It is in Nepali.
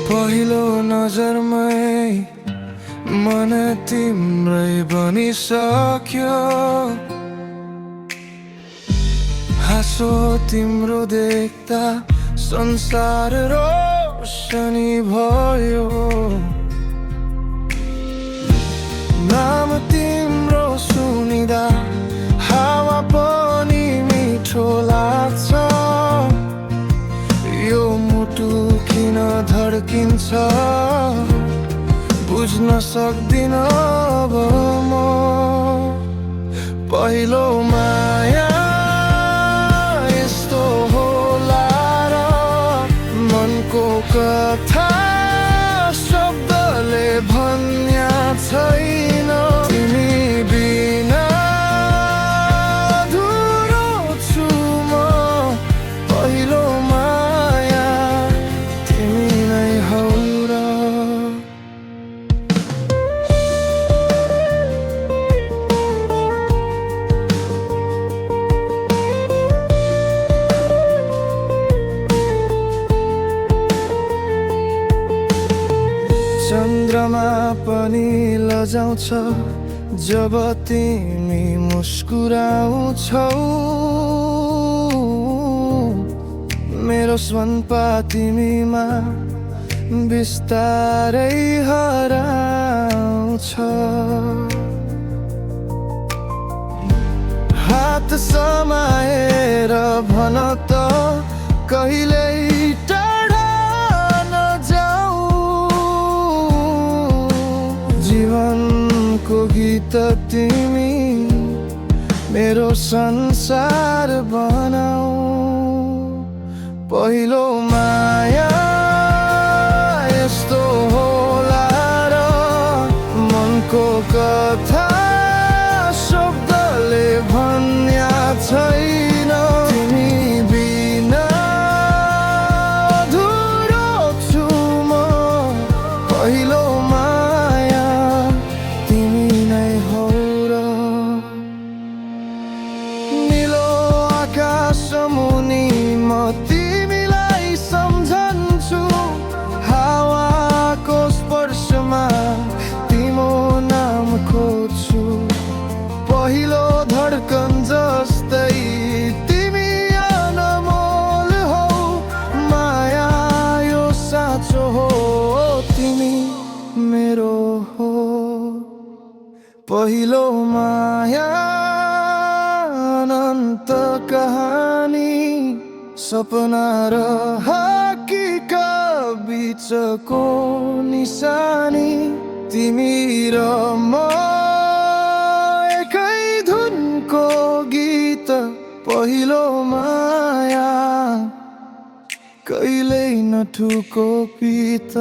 पहिलो नजरमै मन तिम्रै बनिसक्यो। हाँसो तिम्रो देख्दा संसार रोशनी भयो। नाम तिम्रो सुनिदा हावा पनि मिठो लाग्छ। यो मुटु किन धड्किन्छ बुझ्न सक्दिन अब म। पहिलो माया यस्तो होला र मनको कथा शब्दले भन्या छैन। तिमी बिना अधुरो छु म। पहिलो माया तिमी नै हौ र। चन्द्रमा पनि लजाउँछ जब तिमी मुस्कुराउँछौ। मेरो स्वन्पा तिमीमा बिस्तारै हराउँछ। हात समाएर भन त कहिल्यै टाढा नजाऊ। जीवनको गीत तिमी मेरो संसार बनाऊ। पहिलो माया यस्तो होला र मनको कथा शब्दले भन्या छैन। तिमी बिना अधुरो छु म। पहिलो माया तिमी नै हौ र। निलो आकाश मुनि म तिमीलाई सम्झन्छु। हावाको स्पर्शमा तिम्रो नाम खोज्छु। पहिलो धड्कन जस्तै तिमी अनमोल हौ। माया यो साँचो हो तिमी मेरो हो। पहिलो माया अनन्त कहानी सपना र हकीकत बीचको निशानी। तिमी र म एकै धुनको गीत। पहिलो माया कहिल्यै नठुको पित।